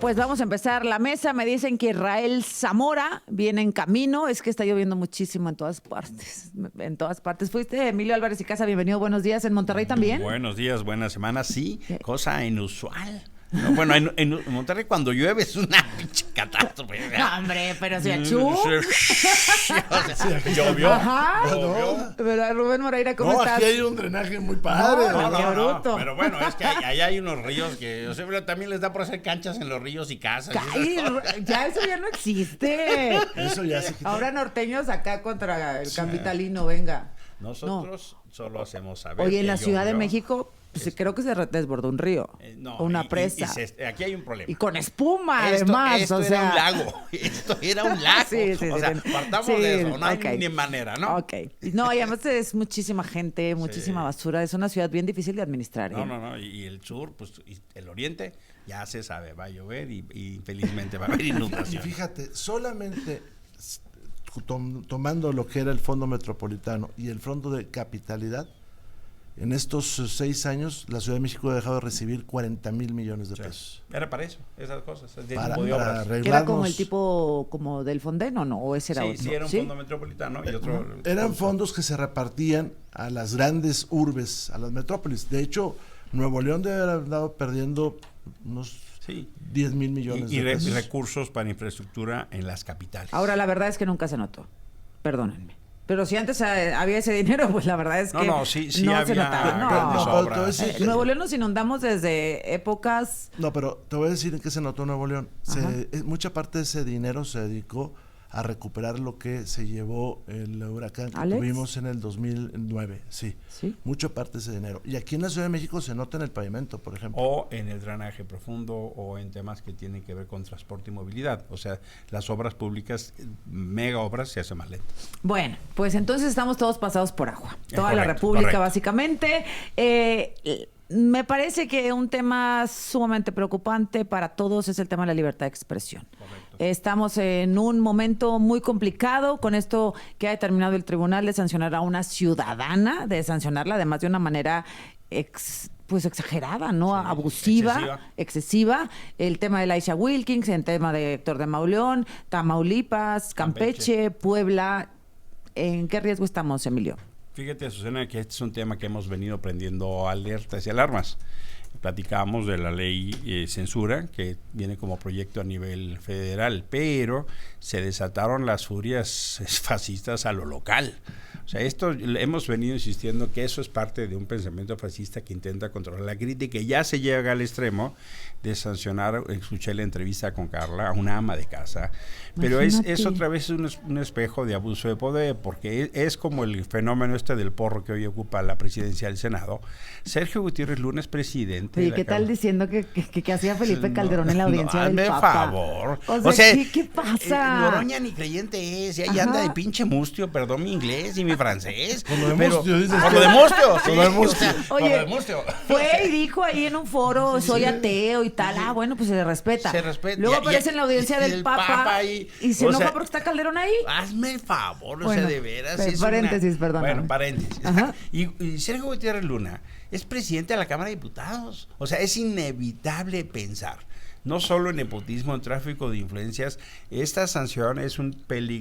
Pues vamos a empezar la mesa. Me dicen que Israel Zamora viene en camino. Es que está lloviendo muchísimo en todas partes. En todas partes. Fuiste Emilio Álvarez y Casa, bienvenido, buenos días. ¿En Monterrey también? Buenos días, buena semana, sí. Cosa inusual. No, bueno, en Monterrey cuando llueve es una pinche catástrofe. No, hombre, pero si achú. Llovió. Ajá. Llovió. ¿Verdad, Rubén Moreira, cómo estás? Aquí hay un drenaje muy padre. Qué bruto. Pero bueno, es que ahí hay unos ríos que, o sea, también les da por hacer canchas en los ríos y casas. Ay, ya eso ya no existe. Eso ya se quitó. Ahora norteños acá contra el capitalino, venga. Nosotros solo hacemos saber. Oye, en que la Ciudad de llovió. México, pues, creo que se desbordó un río. No, o una presa. Aquí hay un problema. Y con espuma, Esto además. era un lago. Esto era un lago. Sí, o sea, partamos de eso. No hay ni manera, ¿no? Ok. No, y además es muchísima gente, muchísima basura. Es una ciudad bien difícil de administrar. No. Y el sur, pues, y el oriente, ya se sabe, va a llover y felizmente va a haber Y inundación. fíjate, solamente tomando lo que era el Fondo Metropolitano y el Fondo de Capitalidad, en estos 6 años la Ciudad de México ha dejado de recibir 40,000 millones de pesos. Era para eso, esas cosas. Para obras. arreglarnos. ¿Era como el tipo como del Fonden o no? ¿O ese era Sí, otro? sí, era un fondo metropolitano y otro. Eran fondos que se repartían a las grandes urbes, a las metrópolis. De hecho, Nuevo León debe haber andado perdiendo unos 10,000 millones de pesos. Y recursos para infraestructura en las capitales. Ahora, la verdad es que nunca se notó. Perdónenme. Pero si antes había ese dinero, pues la verdad es que sí no había se notaba. grandes No, obras. te voy a decir que- Nuevo León nos inundamos desde épocas. No, pero te voy a decir en qué se notó Nuevo León. Mucha parte de ese dinero se dedicó a recuperar lo que se llevó el huracán que ¿Alex? tuvimos en el 2009. Sí, mucha parte de ese dinero. Y aquí en la Ciudad de México se nota en el pavimento, por ejemplo. O en el drenaje profundo o en temas que tienen que ver con transporte y movilidad. O sea, las obras públicas, mega obras, se hacen más lentas. Bueno, pues entonces estamos todos pasados por agua. Toda la Correcto, República, correcto. básicamente. Me parece que un tema sumamente preocupante para todos es el tema de la libertad de expresión. Correcto. Estamos en un momento muy complicado con esto que ha determinado el tribunal de sancionar a una ciudadana, de sancionarla además de una manera pues exagerada, ¿no? Sí, abusiva, excesiva. El tema de Laisha Wilkins, el tema de Héctor de Mauleón, Tamaulipas, Campeche, Puebla. ¿En qué riesgo estamos, Emilio? Fíjate, Susana, que este es un tema que hemos venido prendiendo alertas y alarmas. Platicábamos de la ley censura, que viene como proyecto a nivel federal, pero se desataron las furias fascistas a lo local. O sea, esto hemos venido insistiendo que eso es parte de un pensamiento fascista que intenta controlar la crítica y ya se llega al extremo de sancionar, escuché la entrevista con Carla, a una ama de casa, pero es otra vez un espejo de abuso de poder, porque es como el fenómeno este del porro que hoy ocupa la presidencia del Senado. Sergio Gutiérrez Luna es presidente. Oye, ¿qué tal diciendo que hacía Felipe Calderón en la audiencia del Papa? Favor. O sea, ¿qué pasa? Noroña ni creyente es, y ahí anda de pinche mustio, perdón mi inglés y mi francés. Por lo de pero, mustio, dices. por lo de mustio, sí, Por lo de mustio. o sea, por Oye, lo de mustio. fue y dijo ahí en un foro, soy ateo y tal. Ah, bueno, pues se respeta. Se respeta. Luego Y- aparece y- en la audiencia y del el Papa Papa ahí, y se o enoja sea, porque está Calderón ahí. Hazme el favor, o Bueno, sea, de veras. paréntesis, perdóname. Bueno, paréntesis. Ajá. Y Sergio Gutiérrez Luna es presidente de la Cámara de Diputados. O sea, es inevitable pensar, no solo en nepotismo, en tráfico de influencias, esta sanción es un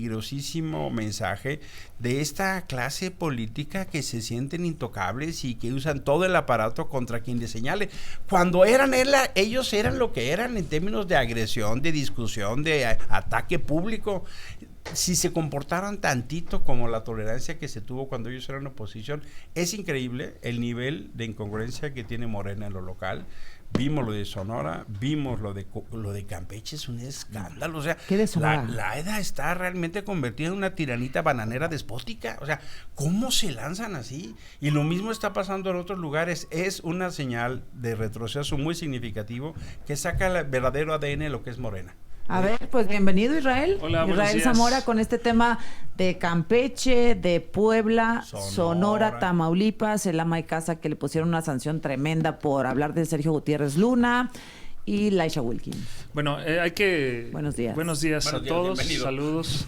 peligrosísimo mensaje de esta clase política que se sienten intocables y que usan todo el aparato contra quien les señale. Cuando ellos eran lo que eran en términos de agresión, de discusión, de ataque público. Si se comportaran tantito como la tolerancia que se tuvo cuando ellos eran oposición, es increíble el nivel de incongruencia que tiene Morena en lo local. Vimos lo de Sonora, vimos lo de Campeche, es un escándalo. O sea, ¿Qué de Sonora? la EDA está realmente convertida en una tiranita bananera despótica. O sea, ¿cómo se lanzan así? Y lo mismo está pasando en otros lugares. Es una señal de retroceso muy significativo que saca el verdadero ADN de lo que es Morena. A ver, pues bienvenido Israel. Hola, buenos Israel días. Zamora con este tema de Campeche, de Puebla, Sonora, Tamaulipas, el ama de casa que le pusieron una sanción tremenda por hablar de Sergio Gutiérrez Luna y Laisha Wilkins. Bueno, hay que... Buenos días. Buenos días a todos, bienvenido. saludos.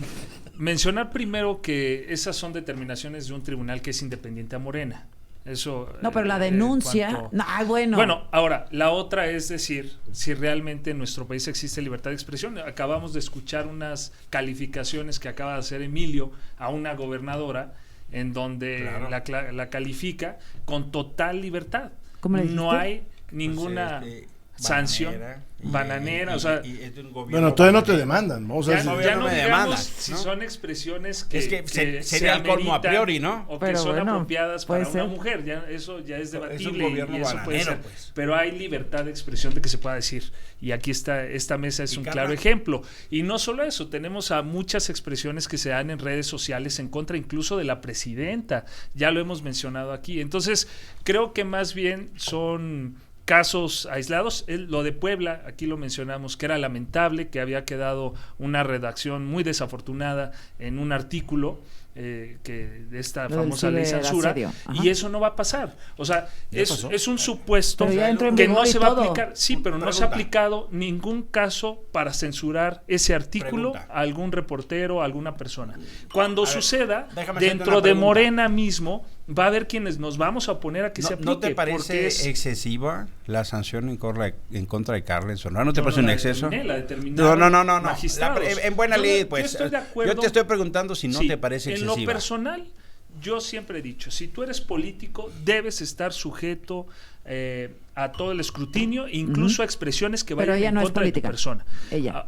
Mencionar primero que esas son determinaciones de un tribunal que es independiente a Morena. Eso. No, pero la denuncia. Bueno, ahora, la otra es decir, si realmente en nuestro país existe libertad de expresión. Acabamos de escuchar unas calificaciones que acaba de hacer Emilio a una gobernadora, en donde la califica con total libertad. ¿Cómo le dijiste? No hay ninguna sanción bananera, o sea, bueno, todavía no te demandan, ¿no? O sea, ya no me digamos demandan, si ¿no? son expresiones que, es que que sería el colmo a priori, ¿no? O que pero son bueno, apropiadas para puede una ser. mujer, ya eso ya es debatible, es un gobierno y eso puede bananero, ser, pues. pero hay libertad de expresión de que se pueda decir, y aquí está, esta mesa es un claro ejemplo, y no solo eso, tenemos a muchas expresiones que se dan en redes sociales en contra incluso de la presidenta, ya lo hemos mencionado aquí, entonces creo que más bien son casos aislados. Lo de Puebla, aquí lo mencionamos, que era lamentable, que había quedado una redacción muy desafortunada en un artículo que de esta famosa ley censura, y eso no va a pasar. O sea, es un supuesto que no se va a aplicar. Sí, pero no se ha aplicado ningún caso para censurar ese artículo a algún reportero, a alguna persona. Cuando suceda, dentro de Morena mismo, va a haber quienes nos vamos a oponer a que se aplique. ¿No te parece excesiva la sanción en contra de Carla en Sonora? ¿No te parece un exceso? No. En buena ley, pues. Yo te estoy preguntando si no te parece excesiva. En lo personal, yo siempre he dicho, si tú eres político, debes estar sujeto a todo el escrutinio, incluso a expresiones que vayan en contra de tu persona. Ella.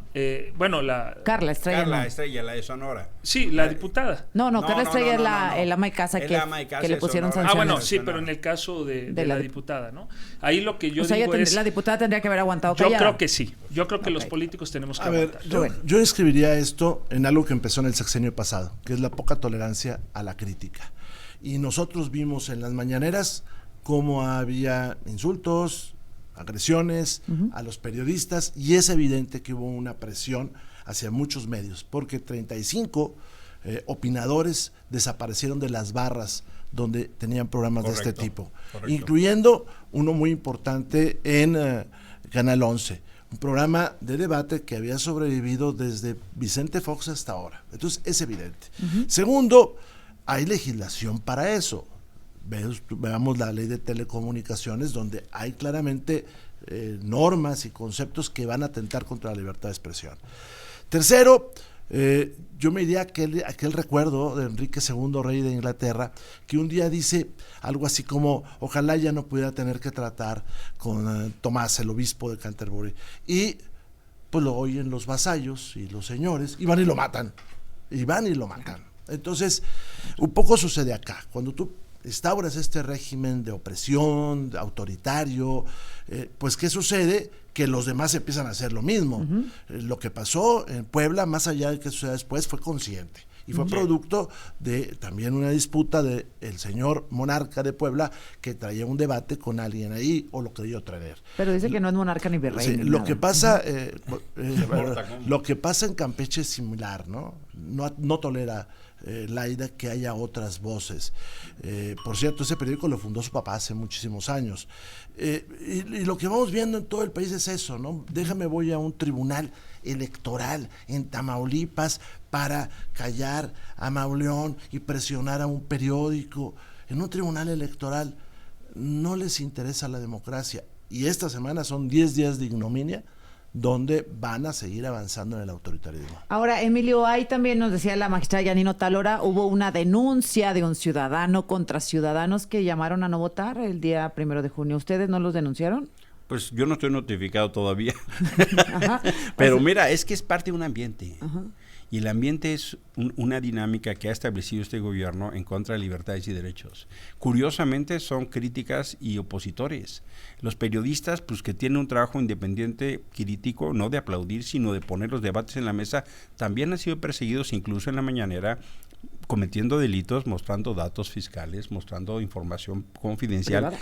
Carla Estrella, la de Sonora. Sí, la diputada. Carla Estrella es la ama de casa que le pusieron sanciones. Bueno, sí, pero en el caso de la diputada, ¿no? Ahí lo que yo digo es... La diputada tendría que haber aguantado callada. Yo creo que sí. Yo creo que los políticos tenemos que aguantar. Yo escribiría esto en algo que empezó en el sexenio pasado, que es la poca tolerancia a la crítica. Y nosotros vimos en las mañaneras cómo había insultos, agresiones a los periodistas, y es evidente que hubo una presión hacia muchos medios, porque 35 opinadores desaparecieron de las barras donde tenían programas de este tipo, incluyendo uno muy importante en Canal 11, un programa de debate que había sobrevivido desde Vicente Fox hasta ahora. Entonces es evidente. Segundo, hay legislación para eso. Veamos la ley de telecomunicaciones, donde hay claramente normas y conceptos que van a atentar contra la libertad de expresión. Tercero, yo me iría a aquel recuerdo de Enrique II, rey de Inglaterra, que un día dice algo así como: ojalá ya no pudiera tener que tratar con Tomás, el obispo de Canterbury. Y pues lo oyen los vasallos y los señores, y van y lo matan. Entonces, un poco sucede acá. Cuando tú instauras este régimen de opresión, de autoritario, pues ¿qué sucede? Que los demás empiezan a hacer lo mismo. Lo que pasó en Puebla, más allá de que suceda después, fue consciente. Y fue producto de también una disputa del señor monarca de Puebla, que traía un debate con alguien ahí, o lo creyó traer. Pero dice que no es monarca ni virrey. Sí, lo que pasa en Campeche es similar, ¿no? No tolera Laida que haya otras voces. Por cierto, ese periódico lo fundó su papá hace muchísimos años. Y lo que vamos viendo en todo el país es eso, ¿no? Voy a un tribunal electoral en Tamaulipas para callar a Mauleón y presionar a un periódico. En un tribunal electoral no les interesa la democracia. Y esta semana son 10 días de ignominia, donde van a seguir avanzando en el autoritarismo. Ahora, Emilio, ahí también nos decía la magistrada Yanino Talora, hubo una denuncia de un ciudadano contra ciudadanos que llamaron a no votar el día 1 de junio. ¿Ustedes no los denunciaron? Pues yo no estoy notificado todavía. Pero mira, es que es parte de un ambiente. Y el ambiente es una dinámica que ha establecido este gobierno en contra de libertades y derechos. Curiosamente son críticas y opositores. Los periodistas, pues que tienen un trabajo independiente crítico, no de aplaudir, sino de poner los debates en la mesa, también han sido perseguidos incluso en la mañanera, cometiendo delitos, mostrando datos fiscales, mostrando información confidencial.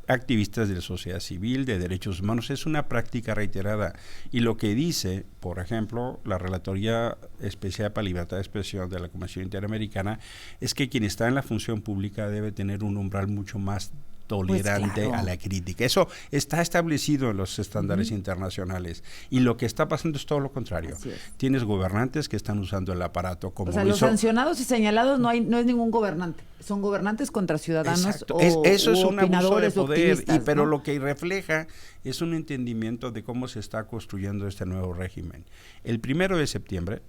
Activistas de la sociedad civil, de derechos humanos, es una práctica reiterada. Y lo que dice, por ejemplo, la Relatoría Especial para Libertad de Expresión de la Comisión Interamericana, es que quien está en la función pública debe tener un umbral mucho más tolerante claro. a la crítica. Eso está establecido en los estándares internacionales. Y lo que está pasando es todo lo contrario. Tienes gobernantes que están usando el aparato como o sea, los sancionados y señalados no es ningún gobernante. Son gobernantes contra ciudadanos eso es un abuso de poder, pero ¿no? lo que refleja es un entendimiento de cómo se está construyendo este nuevo régimen. El 1 de septiembre,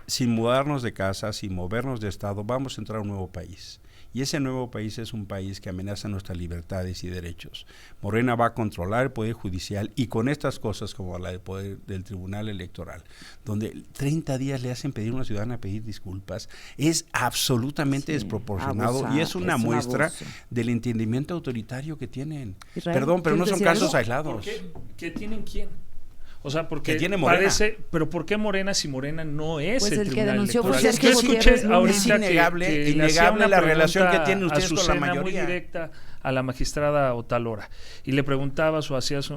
sin mudarnos de casa, sin movernos de estado, vamos a entrar a un nuevo país. Y ese nuevo país es un país que amenaza nuestras libertades y derechos. Morena va a controlar el Poder Judicial y con estas cosas como la del poder del Tribunal Electoral, donde 30 días le hacen pedir a una ciudadana pedir disculpas, es absolutamente desproporcionado y es una muestra del entendimiento autoritario que tienen. Israel, Perdón, pero no son casos aislados. ¿Qué tienen quién? O sea, porque tiene Morena. pero ¿por qué Morena si Morena no es pues el Tribunal denunció Electoral? fue Sergio Gutiérrez Luna. Es innegable la relación que tienen ustedes con la mayoría. Muy directa a la magistrada Otalora y le preguntabas o hacías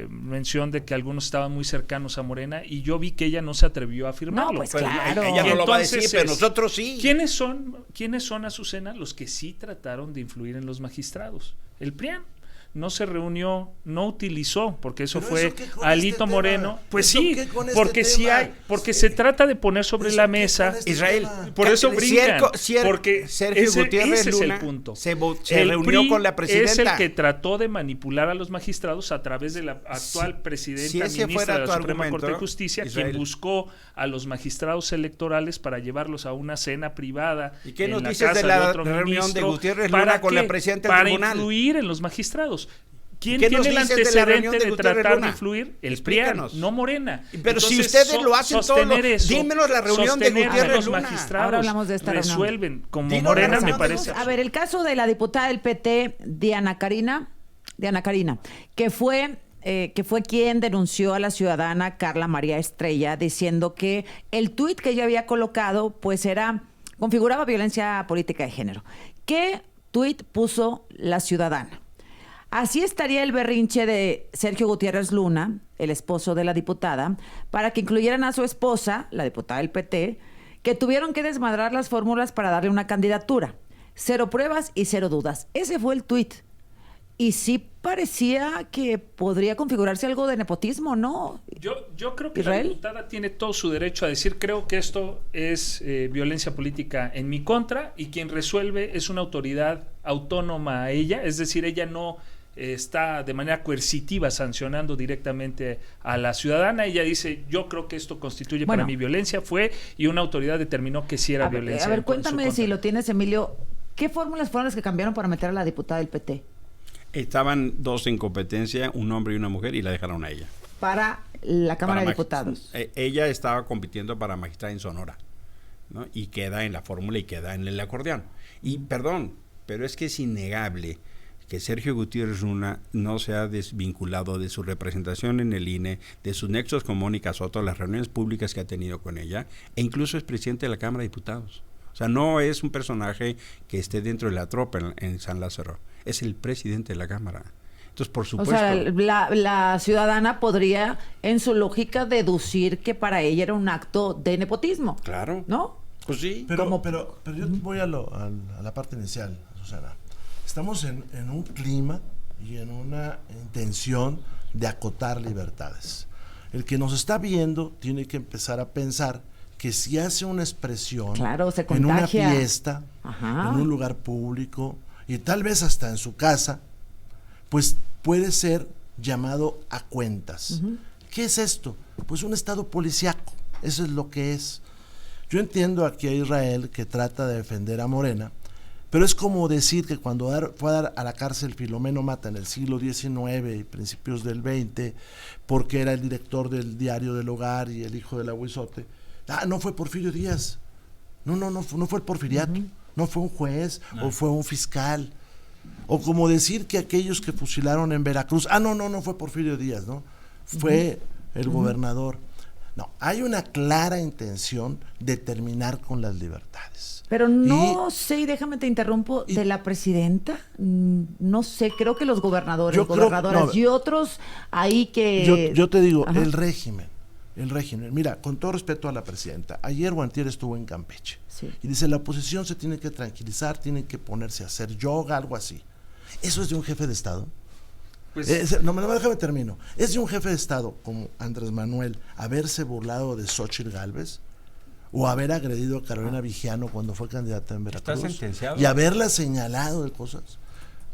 mención de que algunos estaban muy cercanos a Morena y yo vi que ella no se atrevió a afirmarlo. No, pues claro. Ella no lo va a decir, pero nosotros sí. ¿Quiénes son, Azucena, los que sí trataron de influir en los magistrados? El PRIAN. No se reunió, no utilizó, porque eso fue Alito Moreno. Pues sí, porque sí hay, porque se trata de poner sobre la mesa. Israel, por eso brincan, porque Sergio Gutiérrez ese Luna es el punto. Se el reunió PRI con la presidenta. Es el que trató de manipular a los magistrados a través de la actual presidenta ministra de la Suprema Corte de Justicia, Israel, quien buscó a los magistrados electorales para llevarlos a una cena privada. ¿Y qué en noticias la casa de la otro reunión de ministro, Gutiérrez Luna con la presidenta del tribunal? Para influir en los magistrados. ¿Quién ¿Qué tiene el antecedente de tratar Luna? de influir? El PRIAN, no Morena. Pero entonces, si ustedes lo hacen todo, dímenos la reunión de Gutiérrez Luna. Los magistrados ahora hablamos de esta resuelven. Como Dinos Morena la me parece. A ver, el caso de la diputada del PT, Diana Karina, que fue quien denunció a la ciudadana Carla María Estrella diciendo que el tuit que ella había colocado pues configuraba violencia política de género. ¿Qué tuit puso la ciudadana? Así estaría el berrinche de Sergio Gutiérrez Luna, el esposo de la diputada, para que incluyeran a su esposa, la diputada del PT, que tuvieron que desmadrar las fórmulas para darle una candidatura. 0 pruebas y 0 dudas. Ese fue el tuit. Y sí parecía que podría configurarse algo de nepotismo, ¿no? Yo creo que Israel, la diputada tiene todo su derecho a decir, creo que esto es violencia política en mi contra, y quien resuelve es una autoridad autónoma a ella, es decir, ella no está de manera coercitiva sancionando directamente a la ciudadana. Ella dice, yo creo que esto constituye para mí violencia, y una autoridad determinó que sí era violencia. A ver, cuéntame si lo tienes, Emilio, ¿qué fórmulas fueron las que cambiaron para meter a la diputada del PT? Estaban 2 en competencia, un hombre y una mujer, y la dejaron a ella. Para la Cámara de Diputados. Ella estaba compitiendo para magistrada en Sonora, ¿no? Y queda en la fórmula y queda en el acordeón. Y perdón, pero es que es innegable que Sergio Gutiérrez Luna no se ha desvinculado de su representación en el INE, de sus nexos con Mónica Soto, las reuniones públicas que ha tenido con ella, e incluso es presidente de la Cámara de Diputados. O sea, no es un personaje que esté dentro de la tropa en San Lázaro, es el presidente de la Cámara. Entonces, por supuesto... O sea, la ciudadana podría, en su lógica, deducir que para ella era un acto de nepotismo. Claro. ¿No? Pues sí. Pero yo voy a la parte inicial, Susana. Estamos en un clima y en una intención de acotar libertades. El que nos está viendo tiene que empezar a pensar que si hace una expresión en una fiesta, en un lugar público y tal vez hasta en su casa, pues puede ser llamado a cuentas. ¿Qué es esto? Pues un estado policíaco, eso es lo que es. Yo entiendo aquí a Israel que trata de defender a Morena, pero es como decir que cuando fue a dar a la cárcel Filomeno Mata en el siglo XIX y principios del XX, porque era el director del Diario del Hogar y el hijo del aguizote, no fue Porfirio Díaz, no fue el porfiriato, no fue un juez o fue un fiscal, o como decir que aquellos que fusilaron en Veracruz, no fue Porfirio Díaz, ¿no? Fue el gobernador. No, hay una clara intención de terminar con las libertades. Pero no sé, y déjame te interrumpo, de la presidenta, no sé, creo que los gobernadores, gobernadoras y otros ahí que... Yo te digo, el régimen, mira, con todo respeto a la presidenta, ayer o antier estuvo en Campeche, y dice, la oposición se tiene que tranquilizar, tienen que ponerse a hacer yoga, algo así. ¿Eso es de un jefe de Estado? Pues, déjame termino. ¿Es de un jefe de Estado como Andrés Manuel haberse burlado de Xóchitl Gálvez? ¿O haber agredido a Carolina Vigiano cuando fue candidata en Veracruz? Está sentenciado. Y haberla señalado de cosas.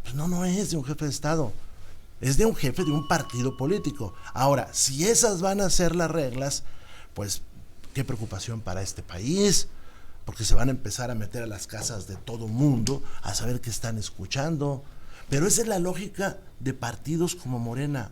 Pues no es de un jefe de Estado. Es de un jefe de un partido político. Ahora, si esas van a ser las reglas, pues qué preocupación para este país, porque se van a empezar a meter a las casas de todo mundo a saber qué están escuchando. Pero esa es la lógica de partidos como Morena.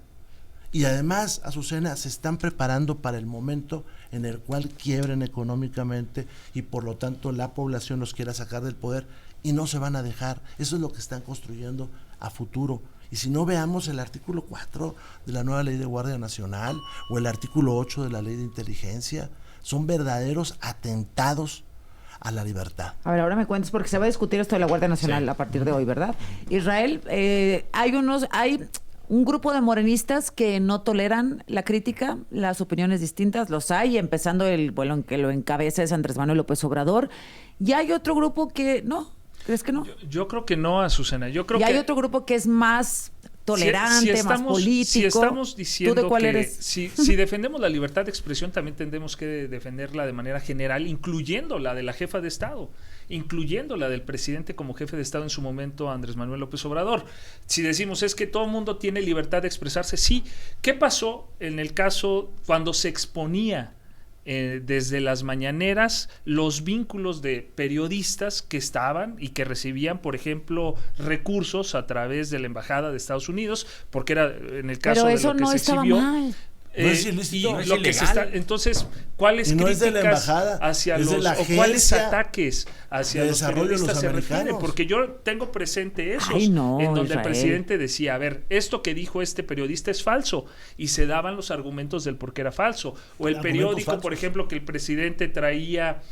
Y además, Azucena, se están preparando para el momento en el cual quiebren económicamente y por lo tanto la población los quiera sacar del poder y no se van a dejar. Eso es lo que están construyendo a futuro. Y si no, veamos el artículo 4 de la nueva ley de Guardia Nacional o el artículo 8 de la ley de inteligencia. Son verdaderos atentados a la libertad. A ver, ahora me cuentes, porque se va a discutir esto de la Guardia Nacional a partir de hoy, ¿verdad? Israel, hay un grupo de morenistas que no toleran la crítica, las opiniones distintas, los hay, empezando el vuelo en que lo encabeza es Andrés Manuel López Obrador, y hay otro grupo que no. ¿Crees que no? Yo creo que no, Azucena. Yo creo y hay otro grupo que es más tolerante, más político. Si estamos diciendo ¿tú de cuál que eres? si defendemos la libertad de expresión, también tendremos que defenderla de manera general, incluyendo la de la jefa de Estado, incluyendo la del presidente como jefe de Estado en su momento, Andrés Manuel López Obrador. Si decimos es que todo el mundo tiene libertad de expresarse, sí. ¿Qué pasó en el caso cuando se exponía desde las mañaneras los vínculos de periodistas que estaban y que recibían, por ejemplo, recursos a través de la Embajada de Estados Unidos, porque era en el caso pero de eso lo que no se estaba exhibió. mal. No es ilícito, no es ilegal. Entonces, ¿cuáles no críticas es de la embajada, hacia es de los la o cuáles Agencia ataques hacia de los Desarrollo de los periodistas se refieren? Americanos? Porque yo tengo presente esos, Ay, no, en donde Israel. el presidente decía, a ver, esto que dijo este periodista es falso, y se daban los argumentos del por qué era falso. O el Argumentos periódico, falsos. por ejemplo, que el presidente traía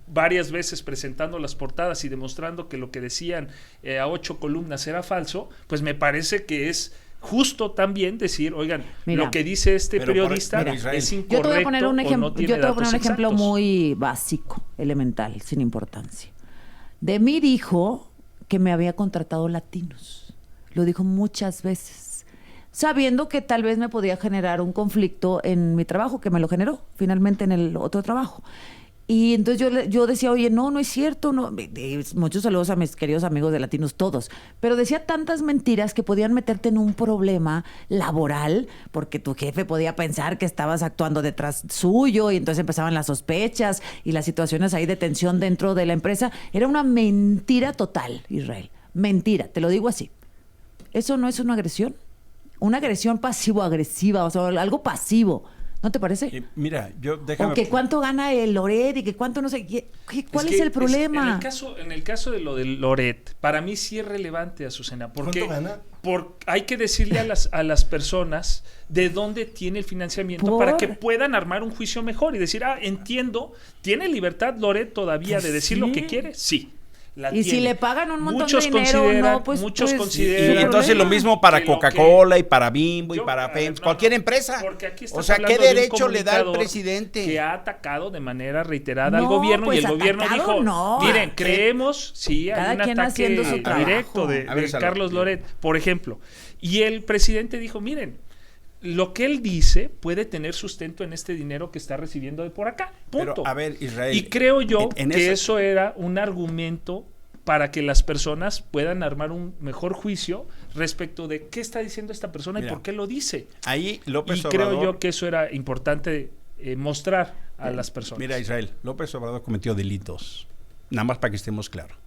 varias veces presentando las portadas y demostrando que lo que decían a 8 columnas era falso, pues me parece que es justo también decir, oigan, Mira, lo que dice este pero periodista por Israel. es Yo incorrecto. te voy a poner un o ejemplo, no tiene yo te voy a poner un datos ejemplo exactos. muy básico, elemental, sin importancia. De mí dijo que me había contratado latinos. Lo dijo muchas veces, sabiendo que tal vez me podía generar un conflicto en mi trabajo, que me lo generó finalmente en el otro trabajo. Y entonces yo decía, oye, no es cierto, no. Muchos saludos a mis queridos amigos de Latinos, todos. Pero decía tantas mentiras que podían meterte en un problema laboral, porque tu jefe podía pensar que estabas actuando detrás suyo, y entonces empezaban las sospechas y las situaciones ahí de tensión dentro de la empresa. Era una mentira total, Israel. Mentira, te lo digo así. ¿Eso no es una agresión? Una agresión pasivo-agresiva, o sea, algo pasivo. ¿No te parece? Mira, déjame... O que cuánto gana el Loret y que cuánto no sé... ¿Cuál es el problema? En el caso de lo del Loret, para mí sí es relevante, Azucena, porque ¿Cuánto gana? hay que decirle a las personas de dónde tiene el financiamiento para que puedan armar un juicio mejor y decir, entiendo, ¿tiene libertad Loret todavía de decir lo que quiere? Sí. Y si le pagan un montón de dinero, no, pues... Muchos pues, consideran... Y entonces lo mismo para Coca-Cola y para Bimbo y para FEMS, cualquier empresa. Porque aquí O sea, ¿qué derecho le da al presidente? Que ha atacado de manera reiterada al No, gobierno, pues y el gobierno atacado, dijo, no. miren, creemos, sí, Cada hay un quien ataque haciendo su trabajo. directo de A ver, Carlos Loret, por ejemplo. Y el presidente dijo, miren, lo que él dice puede tener sustento en este dinero que está recibiendo de por acá, punto. Pero, a ver, Israel... Y creo yo en que eso era un argumento para que las personas puedan armar un mejor juicio respecto de qué está diciendo esta persona. Mira, y por qué lo dice. Ahí López Obrador... creo yo que eso era importante mostrar a las personas. Mira, Israel, López Obrador cometió delitos. Nada más para que estemos claros.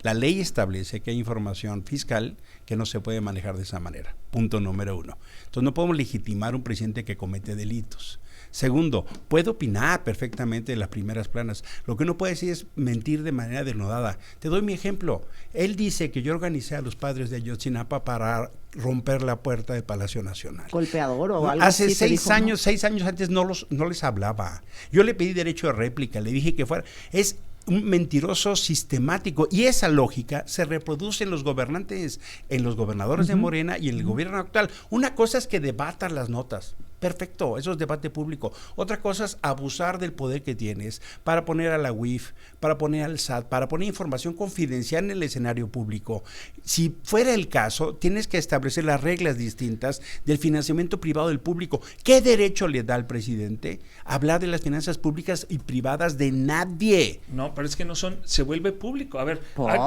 La ley establece que hay información fiscal que no se puede manejar de esa manera. Punto número 1. Entonces no podemos legitimar a un presidente que comete delitos. Segundo, puede opinar perfectamente de las primeras planas. Lo que uno puede decir es mentir de manera denodada. Te doy mi ejemplo. Él dice que yo organicé a los padres de Ayotzinapa para romper la puerta del Palacio Nacional. Golpeador o algo Hace así. 6 años, 6 años antes no les hablaba. Yo le pedí derecho de réplica, le dije que fuera... Es un mentiroso sistemático, y esa lógica se reproduce en los gobernantes, en los gobernadores de Morena y en el gobierno actual. Una cosa es que debatan las notas, Perfecto, eso es debate público. Otra cosa es abusar del poder que tienes para poner a la UIF, para poner al SAT, para poner información confidencial en el escenario público. Si fuera el caso, tienes que establecer las reglas distintas del financiamiento privado del público. ¿Qué derecho le da al presidente a hablar de las finanzas públicas y privadas de nadie? No, pero es que no son, se vuelve público. A ver,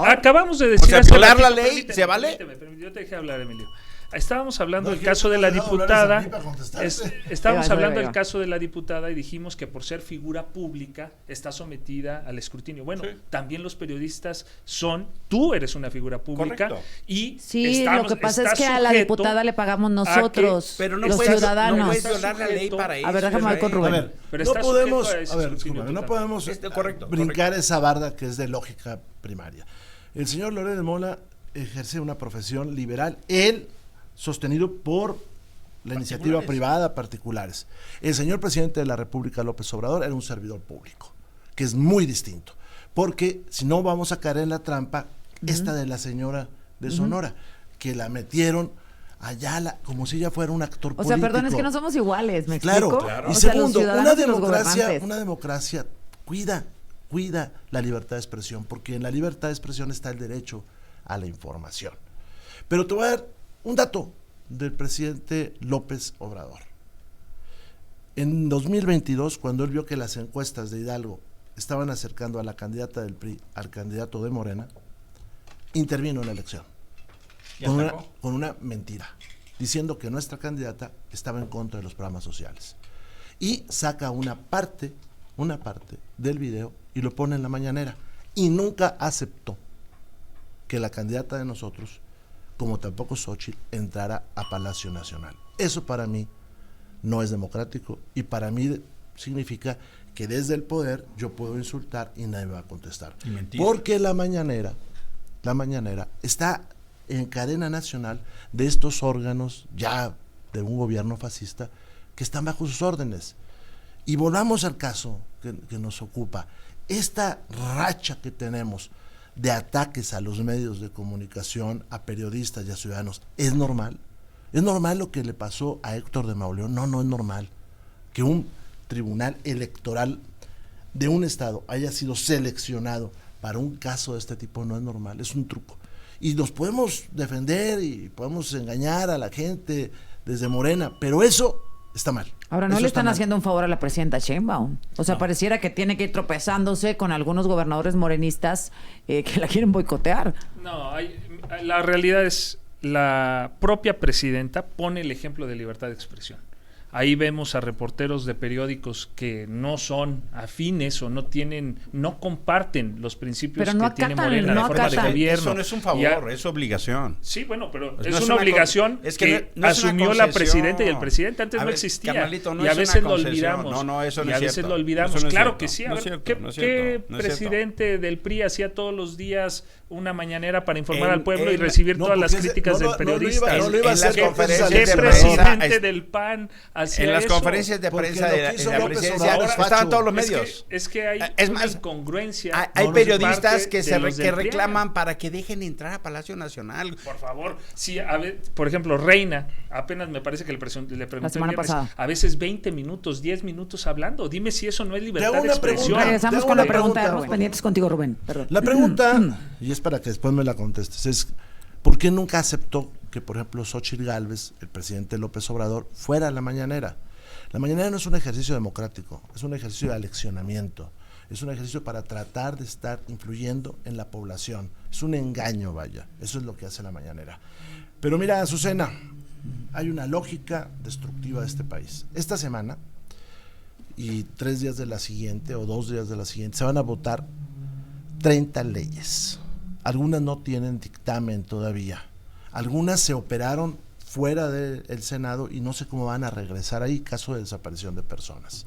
acabamos de decir... O sea, violar la ley, ¿se vale? Permíteme, yo te dejé hablar, Emilio. Estábamos hablando del caso de la diputada. Estábamos hablando del caso de la diputada y dijimos que por ser figura pública está sometida al escrutinio. Bueno, también los periodistas tú eres una figura pública. Correcto. Y sí, lo que pasa es que a la diputada le pagamos nosotros, pero los ciudadanos. No puedes violar la ley para eso. A ver, déjame con Rubén. A ver, pero no podemos brincar esa barda que es de lógica primaria. El señor Loret de Mola ejerce una profesión liberal, él sostenido por la iniciativa privada, particulares. El señor presidente de la República, López Obrador, era un servidor público, que es muy distinto, porque si no vamos a caer en la trampa esta de la señora de Sonora, que la metieron allá como si ella fuera un actor político. O sea, perdón, es que no somos iguales, ¿me explico? Claro. Y segundo, una democracia cuida la libertad de expresión, porque en la libertad de expresión está el derecho a la información. Pero te voy a dar un dato del presidente López Obrador. En 2022, cuando él vio que las encuestas de Hidalgo estaban acercando a la candidata del PRI al candidato de Morena, intervino en la elección con una mentira, diciendo que nuestra candidata estaba en contra de los programas sociales. Y saca una parte del video y lo pone en la mañanera. Y nunca aceptó que la candidata de nosotros, como tampoco Xóchitl, entrara a Palacio Nacional. Eso para mí no es democrático y para mí significa que desde el poder yo puedo insultar y nadie me va a contestar. Porque la mañanera está en cadena nacional de estos órganos ya de un gobierno fascista que están bajo sus órdenes. Y volvamos al caso que nos ocupa. Esta racha que tenemos de ataques a los medios de comunicación, a periodistas y a ciudadanos, ¿es normal? ¿Es normal lo que le pasó a Héctor de Mauleón? No es normal que un tribunal electoral de un estado haya sido seleccionado para un caso de este tipo. No es normal, es un truco. Y nos podemos defender y podemos engañar a la gente desde Morena, pero eso está mal. Ahora, no le están haciendo un favor a la presidenta Sheinbaum. O sea, pareciera que tiene que ir tropezándose con algunos gobernadores morenistas que la quieren boicotear. No, la realidad es, la propia presidenta pone el ejemplo de libertad de expresión. Ahí vemos a reporteros de periódicos que no son afines o no comparten los principios que tiene Morena, la forma de gobierno. Eso no es un favor, es obligación. Sí, bueno, pero es una obligación que asumió la presidenta y el presidente. Antes no existía. Carnalito, y a veces lo olvidamos. No, eso no es cierto. Y a veces lo olvidamos. Claro que sí. ¿Qué presidente del PRI hacía todos los días una mañanera para informar al pueblo y recibir todas las críticas del periodista? ¿Qué presidente del PAN en las conferencias de prensa de la presidencia estaban todos los medios? Es que hay una incongruencia. Hay periodistas que reclaman para que dejen entrar a Palacio Nacional. Por favor, sí, por ejemplo, Reina, apenas me parece que le pregunté a veces 20 minutos, 10 minutos hablando. Dime si eso no es libertad de expresión. Regresamos con la pregunta, estamos pendientes contigo, Rubén. Perdón. La pregunta, y es para que después me la contestes, es ¿por qué nunca aceptó que, por ejemplo, Xóchitl Gálvez, el presidente López Obrador, fuera a la mañanera? La mañanera no es un ejercicio democrático, es un ejercicio de aleccionamiento, es un ejercicio para tratar de estar influyendo en la población. Es un engaño, vaya, eso es lo que hace la mañanera. Pero mira, Azucena, hay una lógica destructiva de este país. Esta semana, y 3 días de la siguiente, o 2 días de la siguiente, se van a votar 30 leyes. Algunas no tienen dictamen todavía. Algunas se operaron fuera del Senado y no sé cómo van a regresar ahí, caso de desaparición de personas.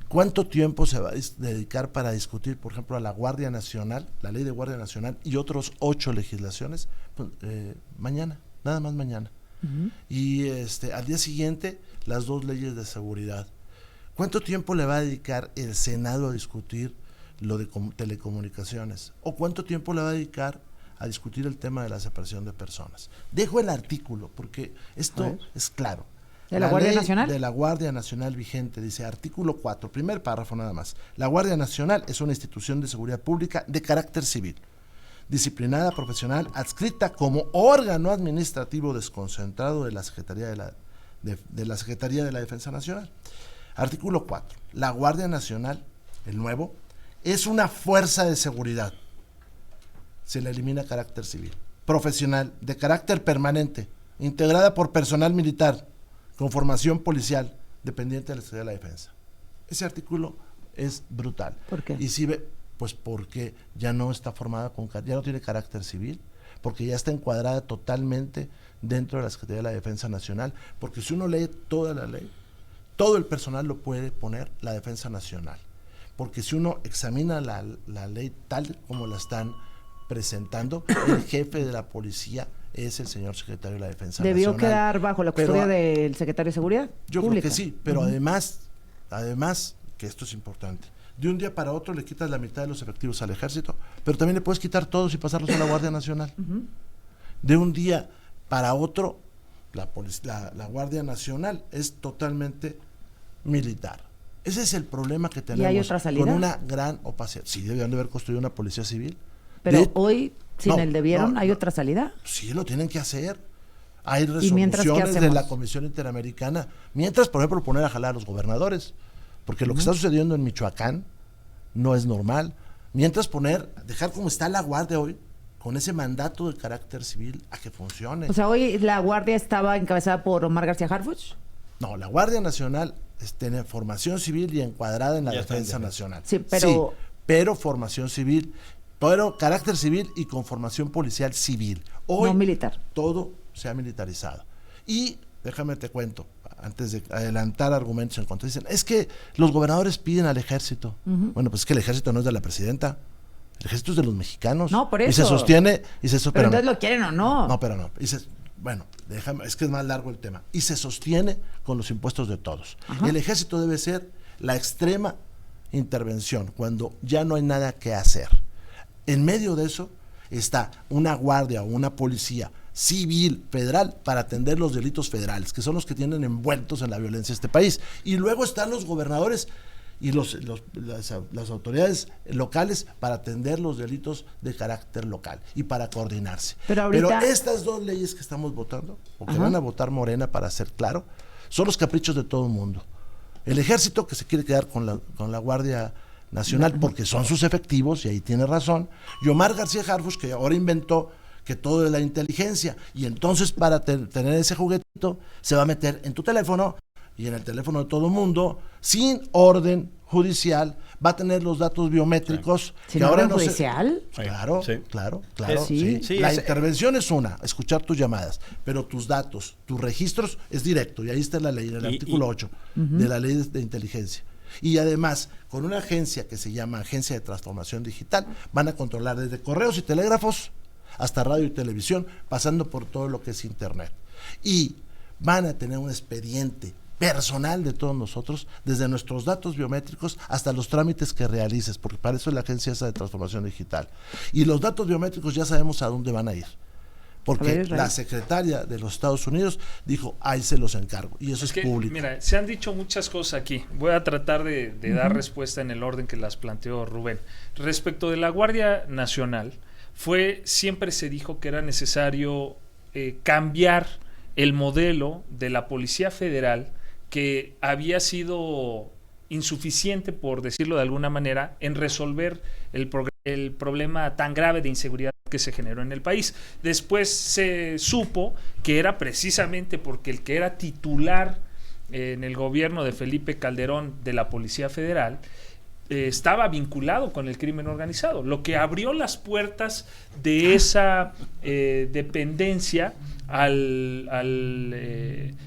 ¿Cuánto tiempo se va a dedicar para discutir, por ejemplo, a la Guardia Nacional, la ley de Guardia Nacional y otros 8 legislaciones? Pues, mañana, nada más mañana. Y al día siguiente, las 2 leyes de seguridad. ¿Cuánto tiempo le va a dedicar el Senado a discutir lo de telecomunicaciones? ¿O cuánto tiempo le va a dedicar a discutir el tema de la separación de personas? Dejo el artículo porque esto es claro. ¿De la Guardia Nacional? De la Guardia Nacional vigente, dice artículo 4, primer párrafo nada más. La Guardia Nacional es una institución de seguridad pública de carácter civil, disciplinada, profesional, adscrita como órgano administrativo desconcentrado de la Secretaría de la Secretaría de la Defensa Nacional. Artículo 4. La Guardia Nacional, el nuevo, es una fuerza de seguridad. Se le elimina carácter civil. Profesional, de carácter permanente, integrada por personal militar, con formación policial, dependiente de la Secretaría de la Defensa. Ese artículo es brutal. ¿Por qué? Y si ve, pues porque ya no está formada ya no tiene carácter civil, porque ya está encuadrada totalmente dentro de la Secretaría de la Defensa Nacional, porque si uno lee toda la ley, todo el personal lo puede poner la Defensa Nacional, porque si uno examina la ley tal como la están presentando, el jefe de la policía es el señor secretario de la Defensa ¿Debió Nacional. quedar bajo la custodia del secretario de Seguridad Yo Pública? creo que sí, pero además, que esto es importante, de un día para otro le quitas la mitad de los efectivos al ejército, pero también le puedes quitar todos y pasarlos a la Guardia Nacional. De un día para otro, la Guardia Nacional es totalmente militar. Ese es el problema que tenemos. ¿Y hay otra salida? Con una gran opacidad. Sí, debían de haber construido una policía civil. Pero hoy, sin el debieron, ¿hay otra salida? Sí, lo tienen que hacer. Hay mientras, resoluciones de la Comisión Interamericana. Mientras, por ejemplo, poner a jalar a los gobernadores. Porque lo que está sucediendo en Michoacán no es normal. Mientras dejar como está la Guardia hoy, con ese mandato de carácter civil, a que funcione. O sea, hoy la Guardia estaba encabezada por Omar García Harfuch. No, la Guardia Nacional tiene formación civil y encuadrada en la Defensa Nacional. Sí, pero formación civil, pero carácter civil y con formación policial civil. Hoy no militar. Todo se ha militarizado. Y déjame te cuento, antes de adelantar argumentos en contra, dicen, es que los gobernadores piden al ejército. Bueno, pues es que el ejército no es de la presidenta. El ejército es de los mexicanos. No, por eso. Y se sostiene. Pero entonces lo quieren o no. No, pero no. Bueno, es que es más largo el tema. Y se sostiene con los impuestos de todos. Ajá. El ejército debe ser la extrema intervención, cuando ya no hay nada que hacer. En medio de eso está una guardia o una policía civil federal para atender los delitos federales, que son los que tienen envueltos en la violencia de este país. Y luego están los gobernadores y las autoridades locales para atender los delitos de carácter local y para coordinarse. Pero estas dos leyes que estamos votando, o que van a votar Morena, para ser claro, son los caprichos de todo el mundo. El ejército, que se quiere quedar con la Guardia Nacional porque son sus efectivos, y ahí tiene razón, y Omar García Harfuch, que ahora inventó que todo es la inteligencia, y entonces para tener ese juguetito se va a meter en tu teléfono y en el teléfono de todo el mundo, sin orden judicial, va a tener los datos biométricos. ¿Sin orden judicial? Claro, sí. claro. Sí. La intervención es escuchar tus llamadas, pero tus datos, tus registros es directo, y ahí está la ley, en el artículo 8 de la ley de inteligencia. Y además, con una agencia que se llama Agencia de Transformación Digital, van a controlar desde correos y telégrafos hasta radio y televisión, pasando por todo lo que es internet. Y van a tener un expediente personal de todos nosotros, desde nuestros datos biométricos hasta los trámites que realices, porque para eso es la Agencia esa de Transformación Digital. Y los datos biométricos ya sabemos a dónde van a ir, porque la secretaria de los Estados Unidos dijo, ahí se los encargo, y eso es público. Mira, se han dicho muchas cosas aquí. Voy a tratar de dar respuesta en el orden que las planteó Rubén. Respecto de la Guardia Nacional, siempre se dijo que era necesario cambiar el modelo de la Policía Federal, que había sido insuficiente, por decirlo de alguna manera, en resolver el problema tan grave de inseguridad que se generó en el país. Después se supo que era precisamente porque el que era titular en el gobierno de Felipe Calderón de la Policía Federal estaba vinculado con el crimen organizado, lo que abrió las puertas de esa dependencia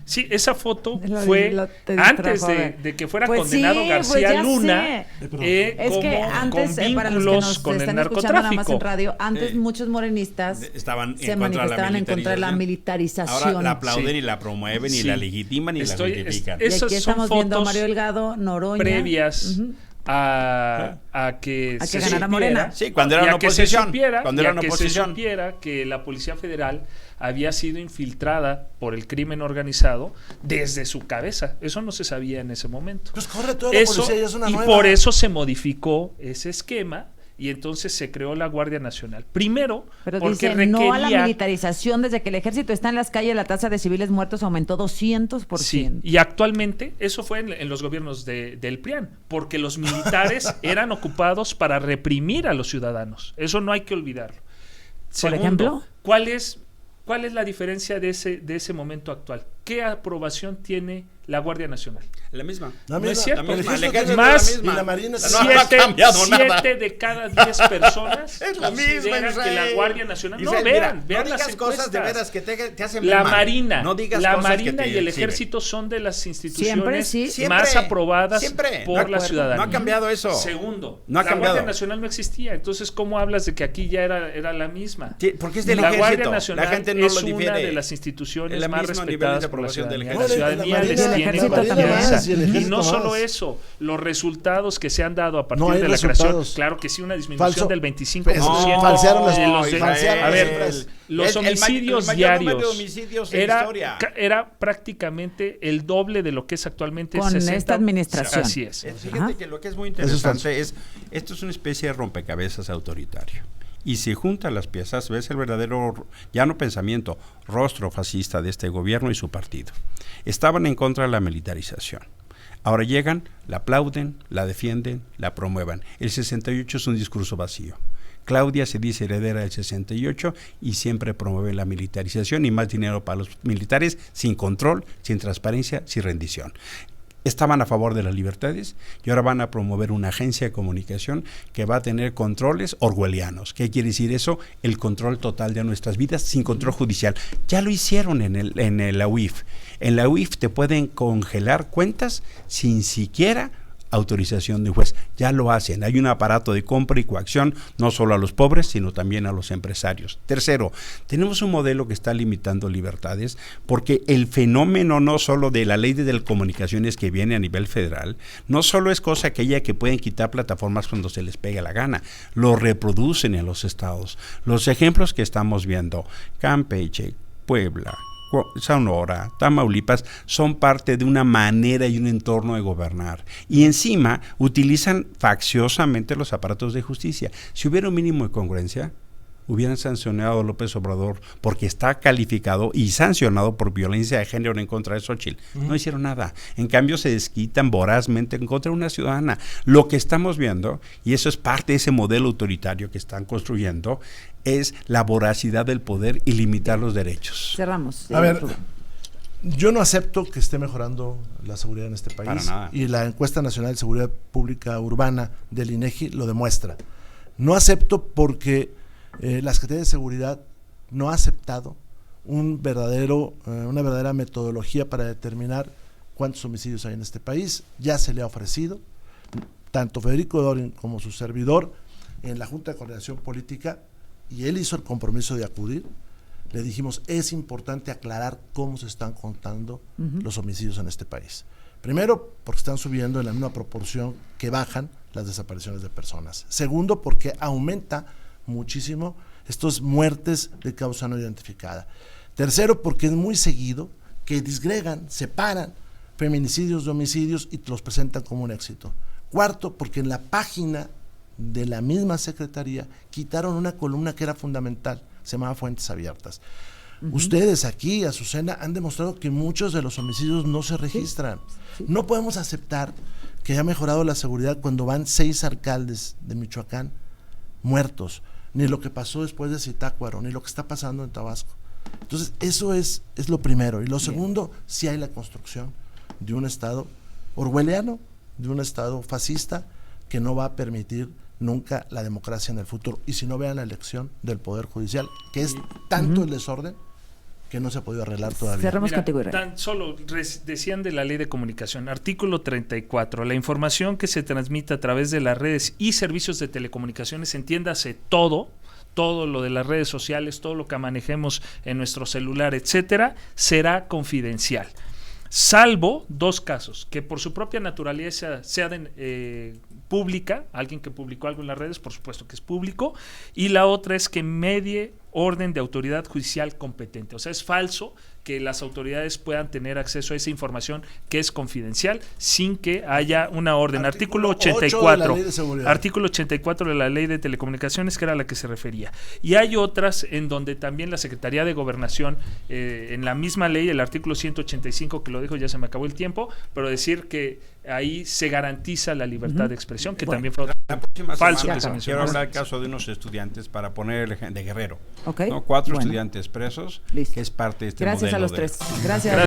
sí, esa foto fue antes de que fuera condenado García Luna, es que antes, para los que nos están escuchando nada más en radio, antes muchos morenistas se manifestaban en contra de la militarización. Ahora la aplauden y la promueven y la legitiman y la justifican. Y aquí estamos viendo a Mario Delgado, Noroña. Previas a que se ganara Morena. Sí, cuando era una oposición. Se supiera que la Policía Federal había sido infiltrada por el crimen organizado desde su cabeza. Eso no se sabía en ese momento. Pues corre toda la policía y es una nueva. Y por eso se modificó ese esquema. Y entonces se creó la Guardia Nacional. Primero, pero porque dice, no a la militarización. Desde que el ejército está en las calles, la tasa de civiles muertos aumentó 200%. Sí, y actualmente, eso fue en los gobiernos del PRIAN, porque los militares eran ocupados para reprimir a los ciudadanos. Eso no hay que olvidarlo. Por ejemplo, ¿cuál es la diferencia de ese momento actual? ¿Qué aprobación tiene la Guardia Nacional? La misma. No es cierto. Es más, y la Marina no ha cambiado nada. 7 de cada 10 personas es la misma, que la Guardia Nacional. Israel, vean no las digas cosas de veras que te hacen la mal. Marina, No digas la cosas Marina que y el Ejército son de las instituciones siempre, más aprobadas por la ciudadanía. No ha cambiado eso. Segundo, no ha la cambiado. Guardia Nacional no existía. Entonces, ¿cómo hablas de que aquí ya era la misma? Sí, porque es del la ejército. Guardia Nacional la gente no es lo difiere. una de las instituciones más respetadas por la ciudadanía. La ciudadanía les tiene confianza. Y no solo eso, los resultados que se han dado a partir de la creación, claro que sí, una disminución del 25%. Falsearon a ver, los homicidios diarios era prácticamente el doble de lo que es actualmente con 60. Esta administración. Así es. Fíjate que lo que es muy interesante esto es una especie de rompecabezas autoritario. Y si juntan las piezas, ves el verdadero, ya no pensamiento, rostro fascista de este gobierno y su partido. Estaban en contra de la militarización. Ahora llegan, la aplauden, la defienden, la promuevan. El 68 es un discurso vacío. Claudia se dice heredera del 68 y siempre promueve la militarización y más dinero para los militares, sin control, sin transparencia, sin rendición. Estaban a favor de las libertades y ahora van a promover una agencia de comunicación que va a tener controles orwellianos. ¿Qué quiere decir eso? El control total de nuestras vidas sin control judicial. Ya lo hicieron en la UIF. En la UIF te pueden congelar cuentas sin siquiera autorización de un juez. Ya lo hacen. Hay un aparato de compra y coacción no solo a los pobres, sino también a los empresarios. Tercero, tenemos un modelo que está limitando libertades porque el fenómeno no solo de la ley de telecomunicaciones que viene a nivel federal, no solo es cosa aquella que pueden quitar plataformas cuando se les pega la gana, lo reproducen en los estados. Los ejemplos que estamos viendo, Campeche, Puebla, Sonora, Tamaulipas, son parte de una manera y un entorno de gobernar. Y encima utilizan facciosamente los aparatos de justicia. Si hubiera un mínimo de congruencia, hubieran sancionado a López Obrador porque está calificado y sancionado por violencia de género en contra de Xóchitl. No hicieron nada. En cambio, se desquitan vorazmente en contra de una ciudadana. Lo que estamos viendo, y eso es parte de ese modelo autoritario que están construyendo, es la voracidad del poder y limitar los derechos. Cerramos. A ver, yo no acepto que esté mejorando la seguridad en este país. Para nada. Y la encuesta nacional de seguridad pública urbana del INEGI lo demuestra. No acepto porque la Secretaría de Seguridad no ha aceptado una verdadera metodología para determinar cuántos homicidios hay en este país. Ya se le ha ofrecido, tanto Federico Dorin como su servidor, en la Junta de Coordinación Política, y él hizo el compromiso de acudir. Le dijimos, es importante aclarar cómo se están contando los homicidios en este país. Primero, porque están subiendo en la misma proporción que bajan las desapariciones de personas. Segundo, porque aumenta muchísimo estas muertes de causa no identificada. Tercero, porque es muy seguido que disgregan, separan feminicidios de homicidios y los presentan como un éxito. Cuarto, porque en la página de la misma secretaría quitaron una columna que era fundamental, se llamaba Fuentes Abiertas. Ustedes aquí, Azucena, han demostrado que muchos de los homicidios no se registran. No podemos aceptar que haya mejorado la seguridad cuando van 6 alcaldes de Michoacán muertos, ni lo que pasó después de Zitácuaro, ni lo que está pasando en Tabasco. Entonces, eso es lo primero. Y lo segundo, sí hay la construcción de un Estado orwelliano, de un Estado fascista, que no va a permitir nunca la democracia en el futuro. Y si no, vean la elección del Poder Judicial, que es tanto el desorden que no se ha podido arreglar todavía. Cerramos contigo, Israel. Tan solo decían de la Ley de Comunicación, artículo 34, la información que se transmite a través de las redes y servicios de telecomunicaciones, entiéndase todo lo de las redes sociales, todo lo que manejemos en nuestro celular, etcétera, será confidencial. Salvo 2 casos, que por su propia naturaleza sean pública, alguien que publicó algo en las redes, por supuesto que es público, y la otra es que medie orden de autoridad judicial competente. O sea, es falso que las autoridades puedan tener acceso a esa información que es confidencial sin que haya una orden. Artículo 84. Artículo 84 de la Ley de Telecomunicaciones, que era a la que se refería. Y hay otras en donde también la Secretaría de Gobernación, en la misma ley, el artículo 185, que lo dijo, ya se me acabó el tiempo, pero decir que ahí se garantiza la libertad de expresión, que también fue falso que se mencionó. Quiero hablar del caso de unos estudiantes para poner el ejemplo de Guerrero. Okay. ¿No? 4 estudiantes presos, que es parte de este Gracias modelo. Gracias a los tres. Gracias.